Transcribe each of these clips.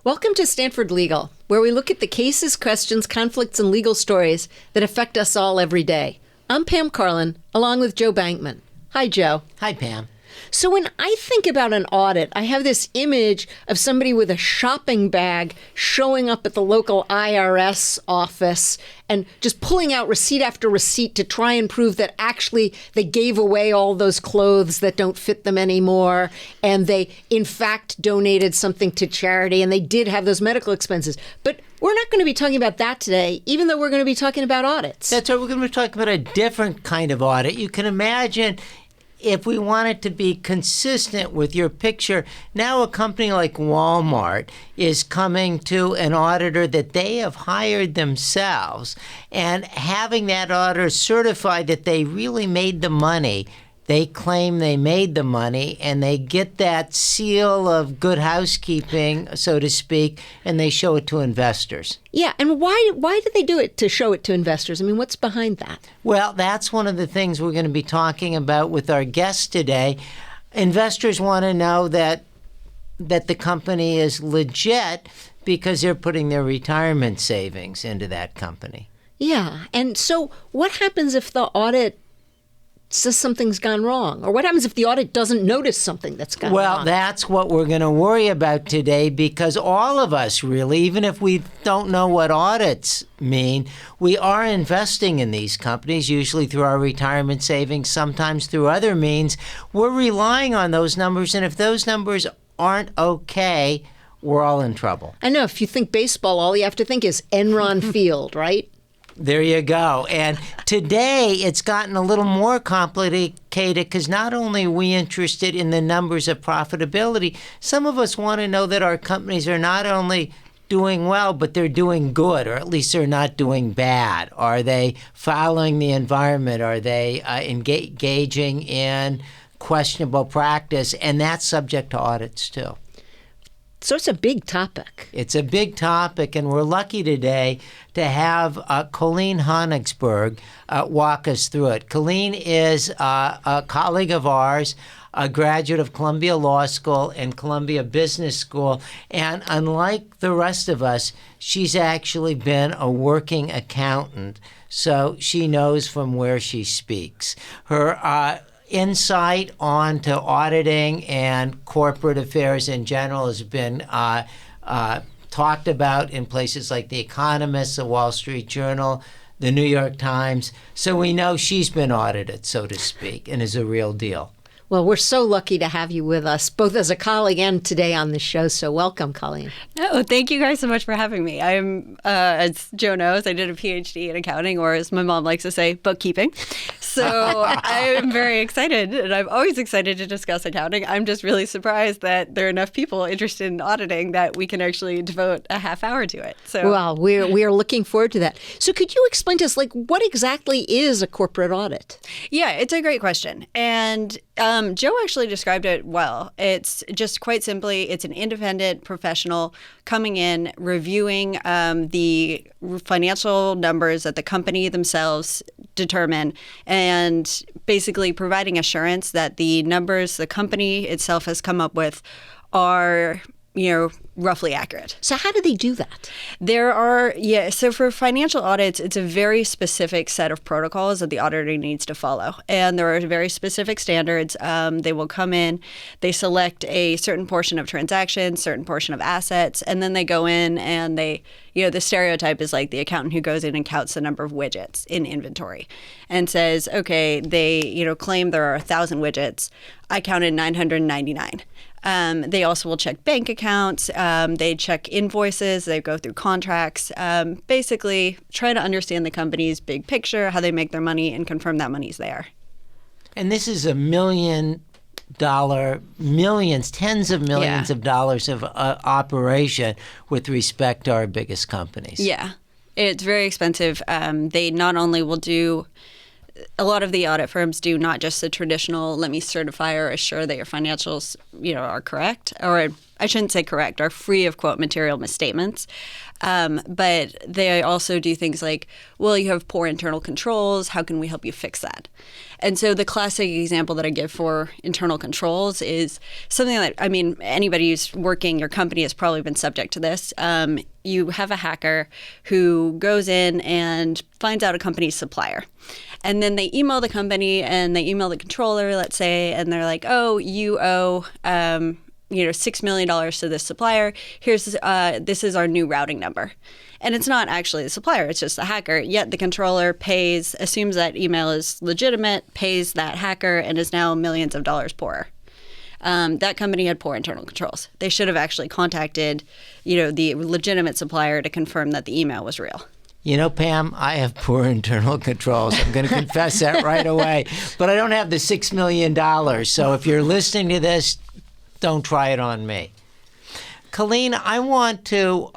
Welcome to Stanford Legal, where we look at the cases, questions, conflicts, and legal stories that affect us all every day. I'm Pam Carlin, along with Joe Bankman. Hi, Joe. Hi, Pam. So when I think about an audit, I have this image of somebody with a shopping bag showing up at the local IRS office and just pulling out receipt after receipt to try and prove that actually they gave away all those clothes that don't fit them anymore, and they, in fact, donated something to charity, and they did have those medical expenses. But we're not going to be talking about that today, even though we're going to be talking about audits. That's right. We're going to be talking about a different kind of audit. You can imagine, if we want it to be consistent with your picture, now a company like Walmart is coming to an auditor that they have hired themselves, and having that auditor certify that they really made the money. They claim they made the money, and they get that seal of good housekeeping, so to speak, and they show it to investors. Yeah, and why do they do it to show it to investors? I mean, what's behind that? Well, that's one of the things we're going to be talking about with our guest today. Investors want to know that the company is legit because they're putting their retirement savings into that company. Yeah, and so what happens if the audit says something's gone wrong? Or what happens if the audit doesn't notice something that's gone wrong? Well, that's what we're going to worry about today, because all of us really, even if we don't know what audits mean, we are investing in these companies, usually through our retirement savings, sometimes through other means. We're relying on those numbers, and if those numbers aren't okay, we're all in trouble. I know, if you think baseball, all you have to think is Enron Field, right? There you go. And today it's gotten a little more complicated because not only are we interested in the numbers of profitability, some of us want to know that our companies are not only doing well, but they're doing good, or at least they're not doing bad. Are they following the environment? Are they engaging in questionable practice? And that's subject to audits too. So it's a big topic. It's a big topic, and we're lucky today to have Colleen Honigsberg walk us through it. Colleen is a colleague of ours, a graduate of Columbia Law School and Columbia Business School, and unlike the rest of us, she's actually been a working accountant, so she knows from where she speaks. Her insight onto auditing and corporate affairs in general has been talked about in places like The Economist, The Wall Street Journal, The New York Times. So we know she's been audited, so to speak, and is a real deal. Well, we're so lucky to have you with us, both as a colleague and today on the show. So welcome, Colleen. Oh, thank you guys so much for having me. I'm, as Joe knows, I did a PhD in accounting, or as my mom likes to say, bookkeeping. So I'm very excited, and I'm always excited to discuss accounting. I'm just really surprised that there are enough people interested in auditing that we can actually devote a half hour to it. So, well, we are looking forward to that. So could you explain to us, what exactly is a corporate audit? Yeah, it's a great question. And Joe actually described it well. It's just quite simply, it's an independent professional coming in, reviewing the financial numbers that the company themselves determine, and basically providing assurance that the numbers the company itself has come up with are, roughly accurate. So how do they do that? So for financial audits, it's a very specific set of protocols that the auditor needs to follow. And there are very specific standards. They will come in, they select a certain portion of transactions, certain portion of assets, and then they go in and the stereotype is like the accountant who goes in and counts the number of widgets in inventory and says, okay, they, claim there are 1,000 widgets. I counted 999. They also will check bank accounts. They check invoices. They go through contracts. Basically, try to understand the company's big picture, how they make their money, and confirm that money's there. And this is $1 million, tens of millions of dollars of operation with respect to our biggest companies. Yeah, it's very expensive. They not only will do. A lot of the audit firms do not just the traditional, let me certify or assure that your financials, are correct or I shouldn't say correct, are free of, quote, material misstatements. But they also do things like, well, you have poor internal controls. How can we help you fix that? And so the classic example that I give for internal controls is something that, I mean, anybody who's working your company has probably been subject to this. You have a hacker who goes in and finds out a company's supplier. And then they email the company and they email the controller, let's say, and they're like, oh, you owe $6 million to this supplier. Here's this is our new routing number. And it's not actually the supplier, it's just the hacker. Yet the controller assumes that email is legitimate, pays that hacker, and is now millions of dollars poorer. That company had poor internal controls. They should have actually contacted, the legitimate supplier to confirm that the email was real. You know, Pam, I have poor internal controls. I'm going to confess that right away. But I don't have the $6 million. So if you're listening to this, don't try it on me. Colleen, I want to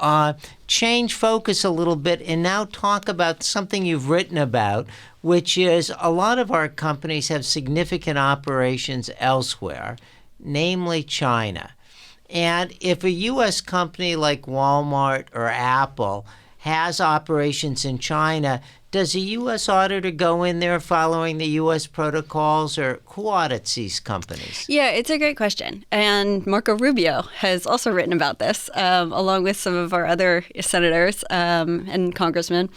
change focus a little bit and now talk about something you've written about, which is a lot of our companies have significant operations elsewhere, namely China. And if a U.S. company like Walmart or Apple has operations in China, does a U.S. auditor go in there following the U.S. protocols, or who audits these companies? Yeah, it's a great question. And Marco Rubio has also written about this, along with some of our other senators and congressmen.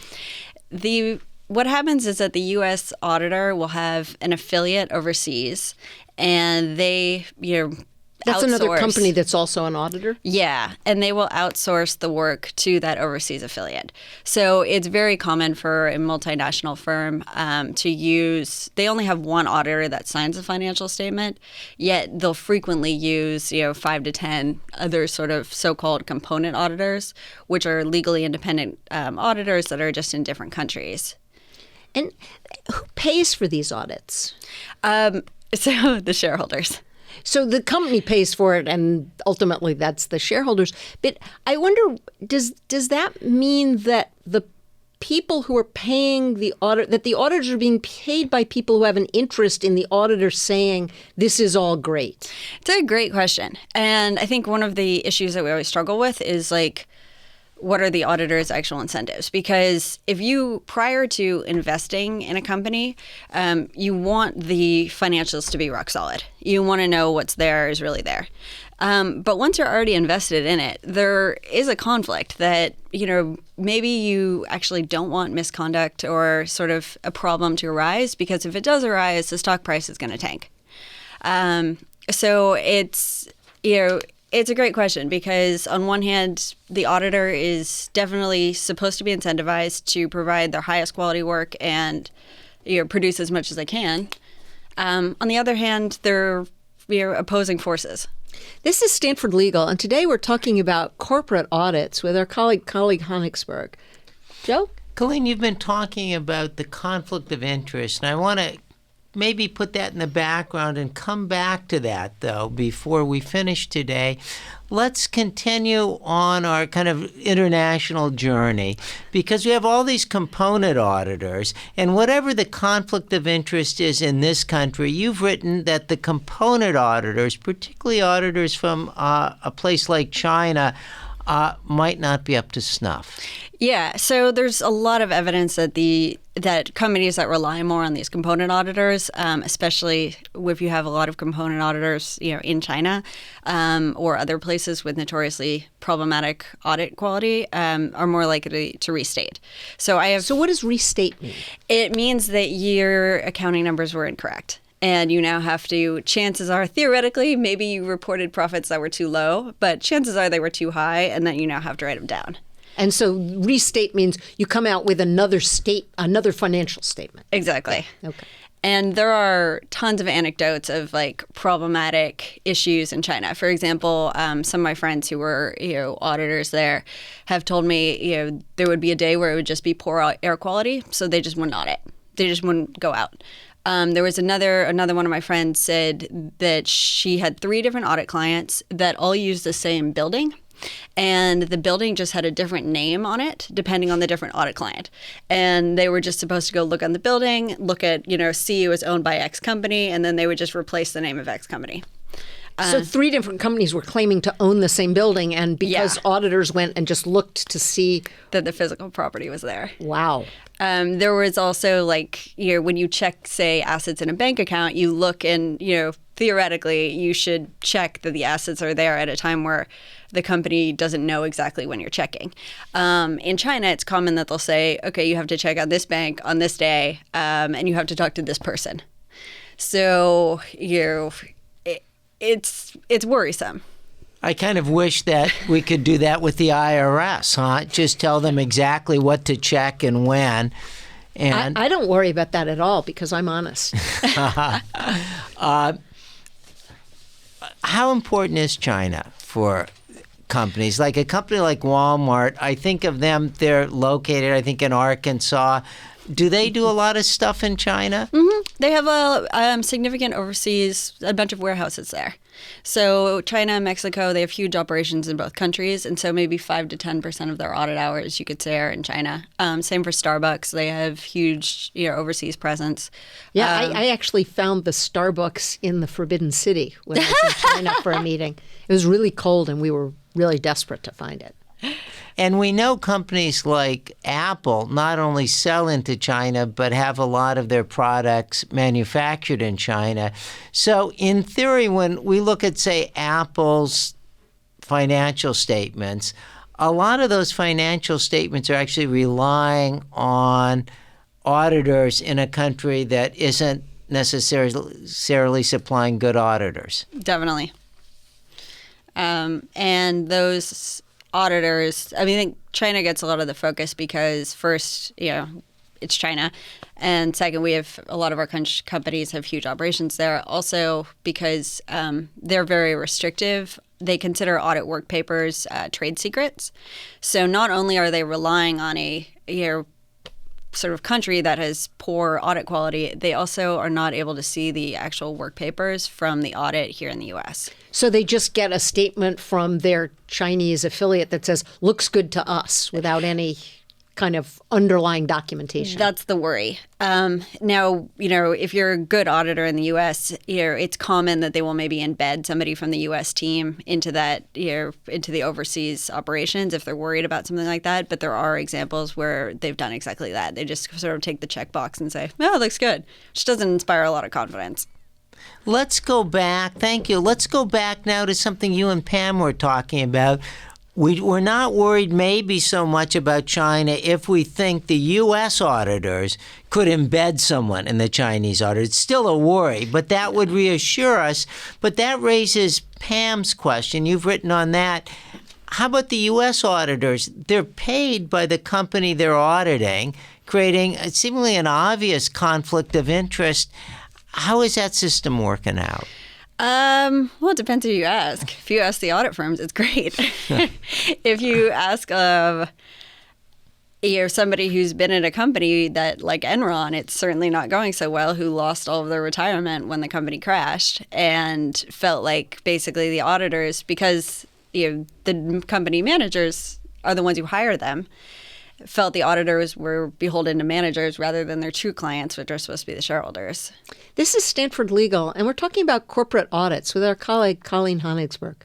What happens is that the U.S. auditor will have an affiliate overseas, and they, That's another outsource. company that's also an auditor? Yeah, and they will outsource the work to that overseas affiliate. So it's very common for a multinational firm to use, they only have one auditor that signs a financial statement, yet they'll frequently use 5 to 10 other sort of so-called component auditors, which are legally independent auditors that are just in different countries. And who pays for these audits? So the shareholders. So the company pays for it, and ultimately that's the shareholders. But I wonder, does that mean that the people who are paying the audit, that the auditors are being paid by people who have an interest in the auditor saying this is all great? It's a great question. And I think one of the issues that we always struggle with is what are the auditor's actual incentives? Because if you, prior to investing in a company, you want the financials to be rock solid. You want to know what's there is really there. But once you're already invested in it, there is a conflict that, maybe you actually don't want misconduct or sort of a problem to arise, because if it does arise, the stock price is going to tank. So it's, it's a great question, because on one hand, the auditor is definitely supposed to be incentivized to provide their highest quality work and produce as much as they can. On the other hand, they're opposing forces. This is Stanford Legal, and today we're talking about corporate audits with our colleague Honigsberg. Joe? Colleen, you've been talking about the conflict of interest, and I want to maybe put that in the background and come back to that, though, before we finish today. Let's continue on our kind of international journey, because we have all these component auditors, and whatever the conflict of interest is in this country, you've written that the component auditors, particularly auditors from a place like China, might not be up to snuff. Yeah, so there's a lot of evidence that companies that rely more on these component auditors, especially if you have a lot of component auditors, in China or other places with notoriously problematic audit quality, are more likely to restate. So what does restate mean? It means that your accounting numbers were incorrect. And you now have to, chances are, theoretically, maybe you reported profits that were too low, but chances are they were too high, and that you now have to write them down. And so restate means you come out with another financial statement. Exactly. Okay. And there are tons of anecdotes of problematic issues in China. For example, some of my friends who were auditors there have told me there would be a day where it would just be poor air quality, so they just wouldn't audit. They just wouldn't go out. There was another one of my friends said that she had 3 different audit clients that all used the same building. And the building just had a different name on it, depending on the different audit client. And they were just supposed to go look on the building, look at, see it was owned by X company, and then they would just replace the name of X company. So 3 different companies were claiming to own the same building, and because auditors went and just looked to see that the physical property was there. Wow. There was also, like, when you check, say, assets in a bank account, you look and, theoretically, you should check that the assets are there at a time where the company doesn't know exactly when you're checking. In China, it's common that they'll say, okay, you have to check on this bank on this day, and you have to talk to this person. So, it's worrisome. I kind of wish that we could do that with the IRS, huh? Just tell them exactly what to check and when. And I don't worry about that at all because I'm honest. How important is China for companies? Like a company like Walmart, I think of them, they're located, I think, in Arkansas. Do they do a lot of stuff in China? Mm-hmm. They have a significant overseas, a bunch of warehouses there. So China and Mexico, they have huge operations in both countries, and so maybe 5 to 10% of their audit hours, you could say, are in China. Same for Starbucks. They have huge overseas presence. Yeah, I actually found the Starbucks in the Forbidden City when I was in China for a meeting. It was really cold, and we were really desperate to find it. And we know companies like Apple not only sell into China, but have a lot of their products manufactured in China. So in theory, when we look at, say, Apple's financial statements, a lot of those financial statements are actually relying on auditors in a country that isn't necessarily supplying good auditors. Definitely. And those auditors, I think China gets a lot of the focus because first, it's China. And second, we have a lot of our companies have huge operations there. Also because they're very restrictive. They consider audit work papers trade secrets. So not only are they relying on a sort of country that has poor audit quality, they also are not able to see the actual work papers from the audit here in the U.S. So they just get a statement from their Chinese affiliate that says, looks good to us, without any kind of underlying documentation. That's the worry. Now, if you're a good auditor in the U.S., it's common that they will maybe embed somebody from the U.S. team into that, into the overseas operations if they're worried about something like that. But there are examples where they've done exactly that. They just sort of take the checkbox and say, "Oh, it looks good," which doesn't inspire a lot of confidence. Let's go back. Thank you. Let's go back now to something you and Pam were talking about. We're not worried maybe so much about China if we think the U.S. auditors could embed someone in the Chinese audit. It's still a worry, but that would reassure us. But that raises Pam's question. You've written on that. How about the U.S. auditors? They're paid by the company they're auditing, creating seemingly an obvious conflict of interest. How is that system working out? Well, it depends who you ask. If you ask the audit firms, it's great. If you ask somebody who's been at a company that, like Enron, it's certainly not going so well, who lost all of their retirement when the company crashed and felt like basically the auditors, because the company managers are the ones who hire them, felt the auditors were beholden to managers rather than their true clients, which are supposed to be the shareholders. This is Stanford Legal, and we're talking about corporate audits with our colleague Colleen Honigsberg.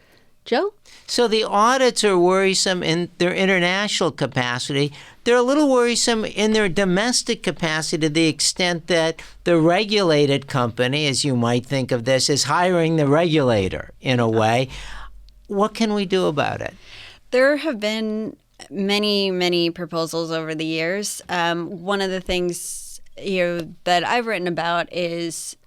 Joe? So the audits are worrisome in their international capacity. They're a little worrisome in their domestic capacity to the extent that the regulated company, as you might think of this, is hiring the regulator in a way. What can we do about it? There have been many proposals over the years. One of the things that I've written about is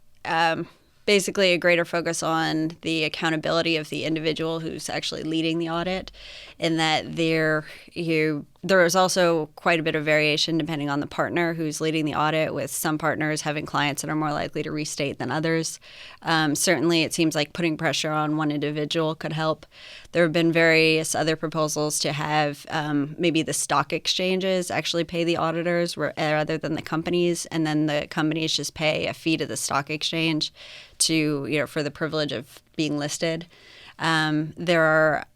basically a greater focus on the accountability of the individual who's actually leading the audit, in that there is also quite a bit of variation depending on the partner who's leading the audit, with some partners having clients that are more likely to restate than others. Certainly, it seems like putting pressure on one individual could help. There have been various other proposals to have maybe the stock exchanges actually pay the auditors rather than the companies, and then the companies just pay a fee to the stock exchange to for the privilege of being listed. There are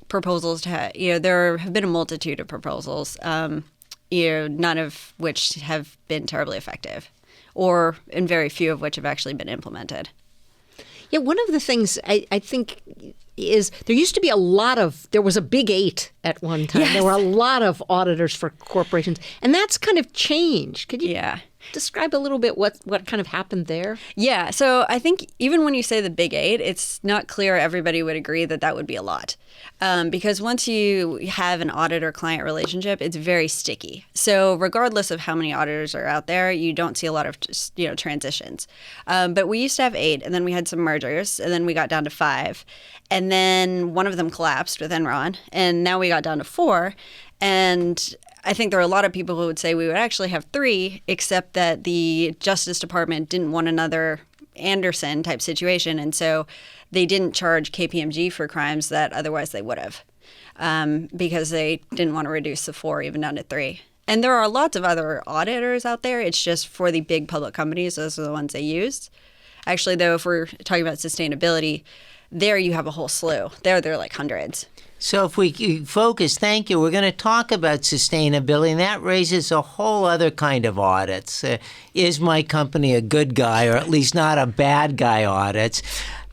proposals to there have been a multitude of proposals, none of which have been terribly effective, and very few of which have actually been implemented. Yeah, one of the things I think is there was a big 8 at one time. Yes. There were a lot of auditors for corporations, and that's kind of changed. Could you describe a little bit what kind of happened there? Yeah, so I think even when you say the big 8, it's not clear everybody would agree that would be a lot. Because once you have an auditor-client relationship, it's very sticky. So regardless of how many auditors are out there, you don't see a lot of transitions. But we used to have 8, and then we had some mergers, and then we got down to 5. And then one of them collapsed with Enron, and now we got down to 4. And I think there are a lot of people who would say we would actually have 3, except that the Justice Department didn't want another Anderson type situation. And so they didn't charge KPMG for crimes that otherwise they would have, because they didn't want to reduce the 4 even down to 3. And there are lots of other auditors out there. It's just for the big public companies, those are the ones they used. Actually, though, if we're talking about sustainability, there you have a whole slew. There are like hundreds. So if we focus, thank you, we're going to talk about sustainability, and that raises a whole other kind of audits. Is my company a good guy, or at least not a bad guy audits?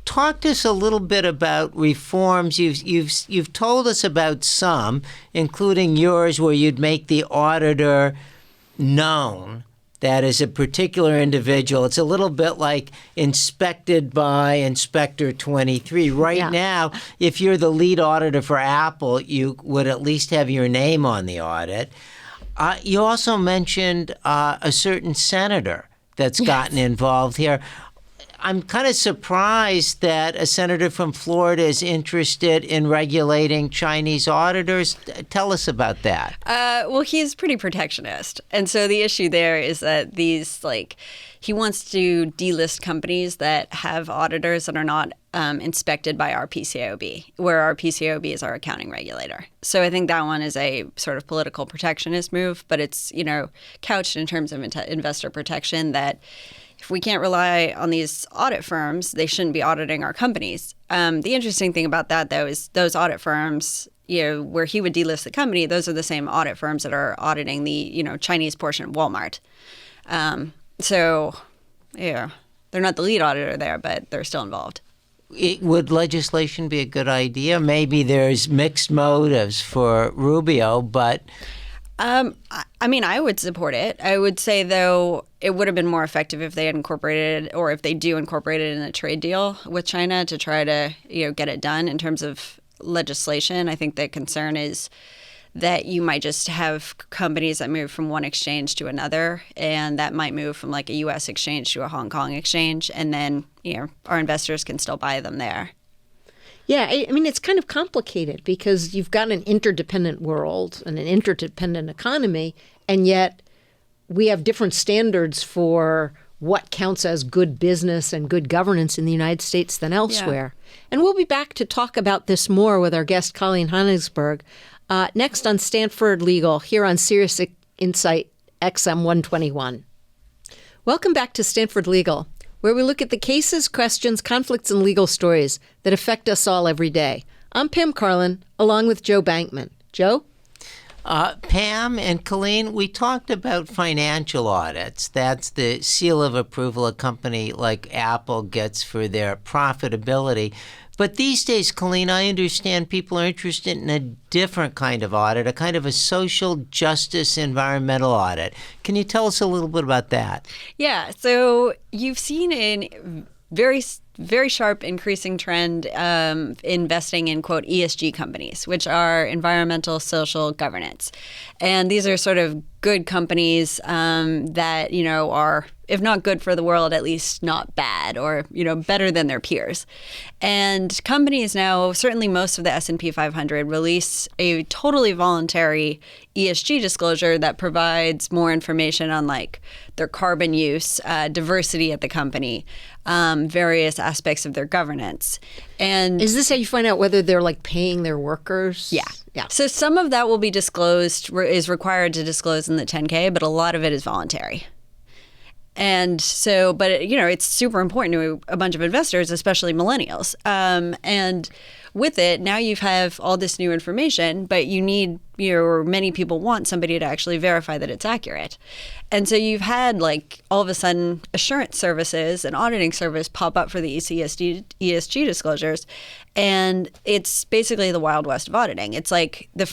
Talk to us a little bit about reforms. You've told us about some, including yours, where you'd make the auditor known. That is a particular individual. It's a little bit like inspected by Inspector 23. Right now, if you're the lead auditor for Apple, you would at least have your name on the audit. You also mentioned a certain senator that's gotten involved here. I'm kind of surprised that a senator from Florida is interested in regulating Chinese auditors. Tell us about that. Well, he's pretty protectionist. And so the issue there is that he wants to delist companies that have auditors that are not inspected by our PCAOB, where our PCAOB is our accounting regulator. So I think that one is a sort of political protectionist move, but it's, couched in terms of investor protection that if we can't rely on these audit firms, they shouldn't be auditing our companies. The interesting thing about that, though, is those audit firms, where he would delist the company, those are the same audit firms that are auditing the, Chinese portion of Walmart. They're not the lead auditor there, but they're still involved. Would legislation be a good idea? Maybe there's mixed motives for Rubio, but... I would support it. I would say, though, it would have been more effective if they had incorporated, or if they do incorporate it in a trade deal with China to try to, get it done in terms of legislation. I think the concern is that you might just have companies that move from one exchange to another, and that might move from like a U.S. exchange to a Hong Kong exchange, and then, our investors can still buy them there. Yeah, it's kind of complicated because you've got an interdependent world and an interdependent economy, and yet we have different standards for what counts as good business and good governance in the United States than elsewhere. Yeah. And we'll be back to talk about this more with our guest, Colleen Honigsberg, next on Stanford Legal, here on Sirius Insight XM 121. Welcome back to Stanford Legal, where we look at the cases, questions, conflicts, and legal stories that affect us all every day. I'm Pam Carlin, along with Joe Bankman. Joe? Pam and Colleen, we talked about financial audits. That's the seal of approval a company like Apple gets for their profitability. But these days, Colleen, I understand people are interested in a different kind of audit, a kind of a social justice environmental audit. Can you tell us a little bit about that? Yeah, so you've seen a very, very sharp increasing trend investing in, quote, ESG companies, which are environmental, social, governance. And these are sort of good companies that, are, if not good for the world, at least not bad, or, better than their peers. And companies now, certainly most of the S&P 500, release a totally voluntary ESG disclosure that provides more information on their carbon use, diversity at the company, various aspects of their governance. And is this how you find out whether they're paying their workers? Yeah. So some of that will be disclosed, is required to disclose in the 10K, but a lot of it is voluntary. And so, but it's super important to a bunch of investors, especially millennials. And with it, now you have all this new information, but you need, or many people want somebody to actually verify that it's accurate. And so you've had like all of a sudden assurance services and auditing service pop up for the ESG disclosures. And it's basically the Wild West of auditing. It's like the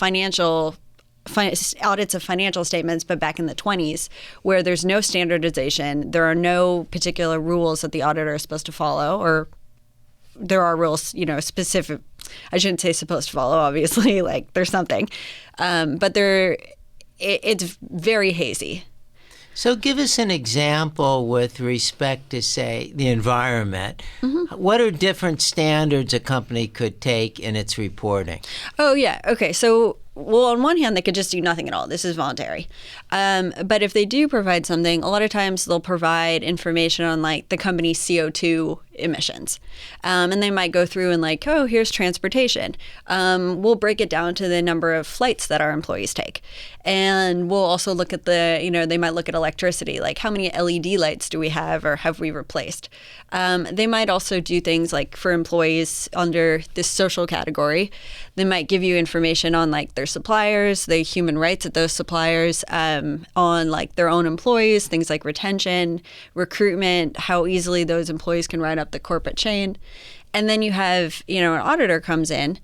audits of financial statements, but back in the 20s, where there's no standardization. There are no particular rules that the auditor is supposed to follow, or there are rules, specific. I shouldn't say supposed to follow, obviously, like there's something. But it's very hazy. So give us an example with respect to, say, the environment. Mm-hmm. What are different standards a company could take in its reporting? Oh, yeah. Okay. So, well, on one hand, they could just do nothing at all. This is voluntary. But if they do provide something, a lot of times they'll provide information on like the company's CO2 emissions. And they might go through and like, oh, here's transportation. We'll break it down to the number of flights that our employees take. And we'll also look at they might look at electricity, like how many LED lights do we have or have we replaced? They might also do things like for employees under this social category, they might give you information on like their suppliers, the human rights of those suppliers, on like their own employees, things like retention, recruitment, how easily those employees can ride up the corporate chain. And then you have, an auditor comes in,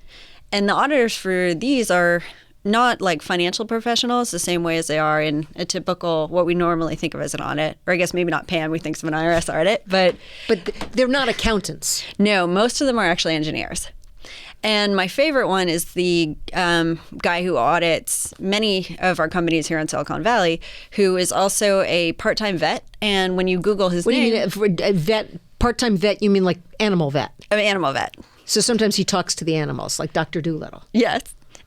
and the auditors for these are not like financial professionals the same way as they are in a typical, what we normally think of as an audit, or I guess maybe not Pam, we think of an IRS audit, but they're not accountants. No, most of them are actually engineers. And my favorite one is the guy who audits many of our companies here in Silicon Valley, who is also a part-time vet. And when you Google his name... What do you mean, a vet, part-time vet, you mean like animal vet? An animal vet. So sometimes he talks to the animals, like Dr. Dolittle. Yes.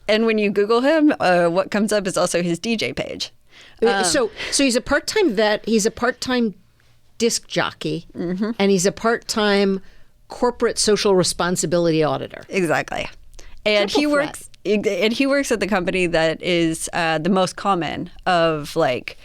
And when you Google him, what comes up is also his DJ page. So he's a part-time vet, he's a part-time disc jockey, mm-hmm. and he's a part-time corporate social responsibility auditor. Exactly. And he works at the company that is the most common of like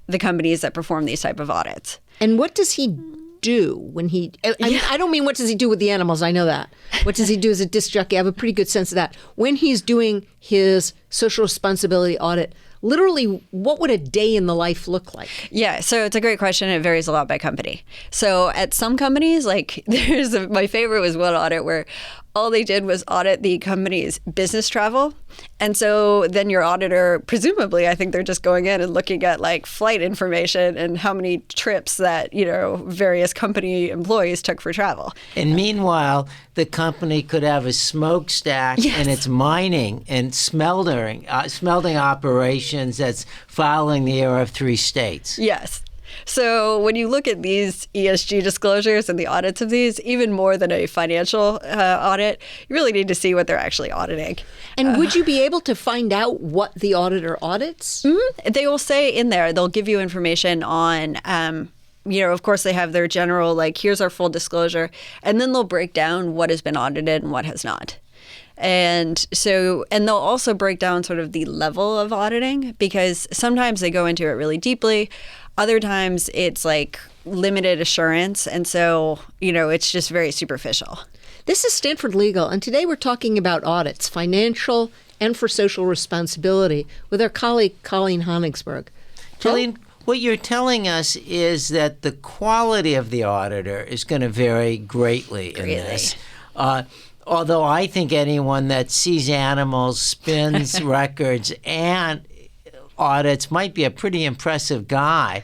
the companies that perform these type of audits. And what does he do when he... I don't mean what does he do with the animals, I know that. What does he do as a disc jockey? I have a pretty good sense of that. When he's doing his social responsibility audit, literally, what would a day in the life look like? Yeah, so it's a great question. It varies a lot by company. So at some companies, like my favorite was one audit where all they did was audit the company's business travel. And so then your auditor, presumably, I think they're just going in and looking at like flight information and how many trips that, various company employees took for travel. And meanwhile, the company could have a smokestack and its mining and smelting operations that's following the air of 3 states. Yes. So when you look at these ESG disclosures and the audits of these, even more than a financial audit, you really need to see what they're actually auditing. And would you be able to find out what the auditor audits? Mm-hmm. They will say in there, they'll give you information on, of course they have their general, like, here's our full disclosure, and then they'll break down what has been audited and what has not. And they'll also break down sort of the level of auditing, because sometimes they go into it really deeply. Other times it's like limited assurance. And so, it's just very superficial. This is Stanford Legal, and today we're talking about audits, financial and for social responsibility, with our colleague, Colleen Honigsberg. Colleen, what you're telling us is that the quality of the auditor is going to vary greatly in this. Although I think anyone that sees animals, spins records, and audits might be a pretty impressive guy.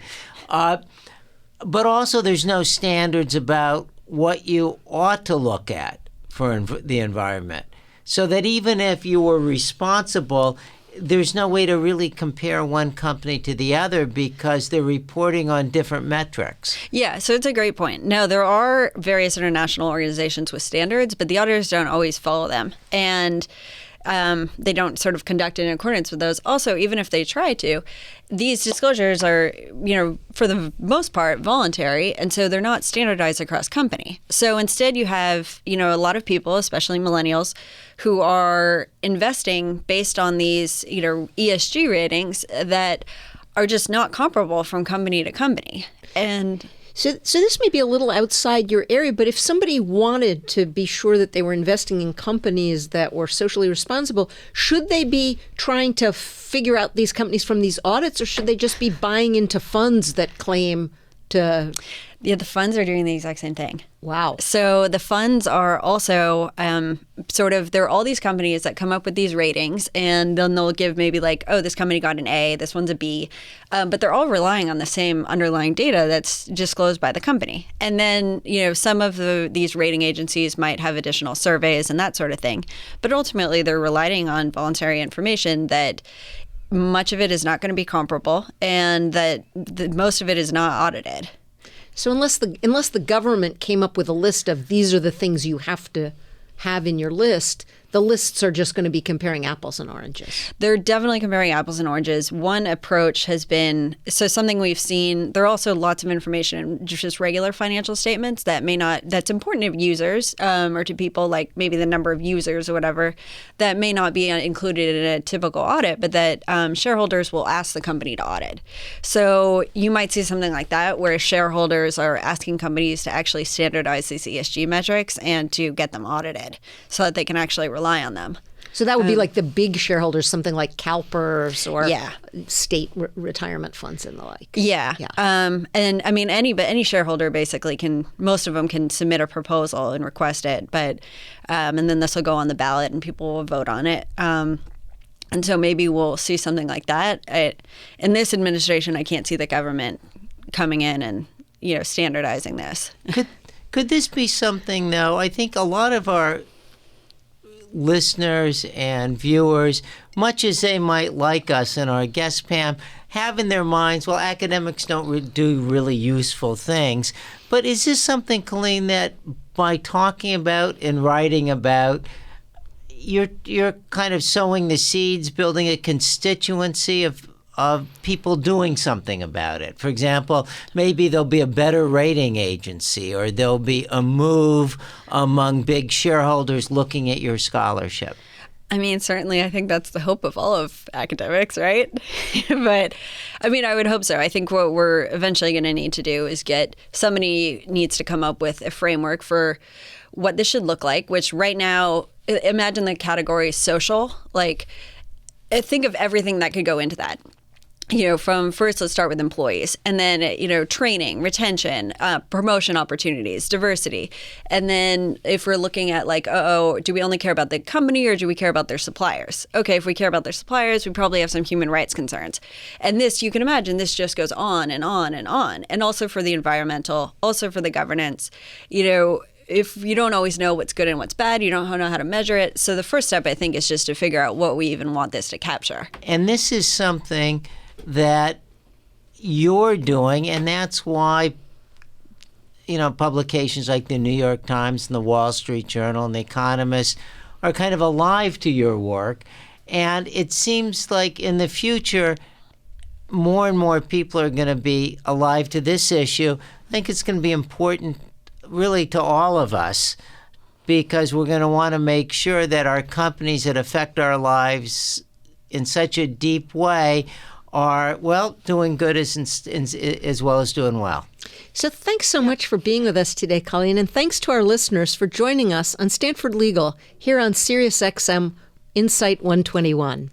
But also there's no standards about what you ought to look at for the environment. So that even if you were responsible, there's no way to really compare one company to the other because they're reporting on different metrics. Yeah, so it's a great point. No, there are various international organizations with standards, but the auditors don't always follow them. And they don't sort of conduct in accordance with those. Also, even if they try to, these disclosures are, for the most part, voluntary, and so they're not standardized across company. So instead you have, a lot of people, especially millennials, who are investing based on these, ESG ratings that are just not comparable from company to company. And So this may be a little outside your area, but if somebody wanted to be sure that they were investing in companies that were socially responsible, should they be trying to figure out these companies from these audits, or should they just be buying into funds that claim to... Yeah, the funds are doing the exact same thing. Wow. So the funds are also there are all these companies that come up with these ratings, and then they'll give maybe like, oh, this company got an A, this one's a B. But they're all relying on the same underlying data that's disclosed by the company. And then, some of these rating agencies might have additional surveys and that sort of thing. But ultimately, they're relying on voluntary information that much of it is not going to be comparable, and that most of it is not audited. So unless the government came up with a list of these are the things you have to have in your list, the lists are just going to be comparing apples and oranges. They're definitely comparing apples and oranges. One approach has been, something we've seen, there are also lots of information in just regular financial statements that's important to users or to people, like maybe the number of users or whatever, that may not be included in a typical audit, but that shareholders will ask the company to audit. So you might see something like that where shareholders are asking companies to actually standardize these ESG metrics and to get them audited so that they can actually rely on them. So that would be like the big shareholders, something like CalPERS or state retirement funds and the like. Yeah. And I mean, any shareholder basically most of them can submit a proposal and request it, but and then this will go on the ballot and people will vote on it. And so maybe we'll see something like that. In this administration, I can't see the government coming in and standardizing this. Could this be something, though? I think a lot of our listeners and viewers, much as they might like us and our guest Pam, have in their minds, well, academics don't do really useful things. But is this something, Colleen, that by talking about and writing about, you're kind of sowing the seeds, building a constituency of people doing something about it? For example, maybe there'll be a better rating agency, or there'll be a move among big shareholders looking at your scholarship. I mean, certainly I think that's the hope of all of academics, right? But I mean, I would hope so. I think what we're eventually going to need to do is somebody needs to come up with a framework for what this should look like, which right now, imagine the category social. Like, think of everything that could go into that. From first, let's start with employees, and then, training, retention, promotion opportunities, diversity. And then if we're looking at do we only care about the company or do we care about their suppliers? Okay, if we care about their suppliers, we probably have some human rights concerns. And this, you can imagine, this just goes on and on and on. And also for the environmental, also for the governance, if you don't always know what's good and what's bad, you don't know how to measure it. So the first step, I think, is just to figure out what we even want this to capture. And this is something that you're doing, and that's why publications like the New York Times and the Wall Street Journal and the Economist are kind of alive to your work. And it seems like in the future, more and more people are going to be alive to this issue. I think it's going to be important really to all of us, because we're going to want to make sure that our companies that affect our lives in such a deep way are, doing good as well as doing well. So thanks so much for being with us today, Colleen, and thanks to our listeners for joining us on Stanford Legal here on Sirius XM Insight 121.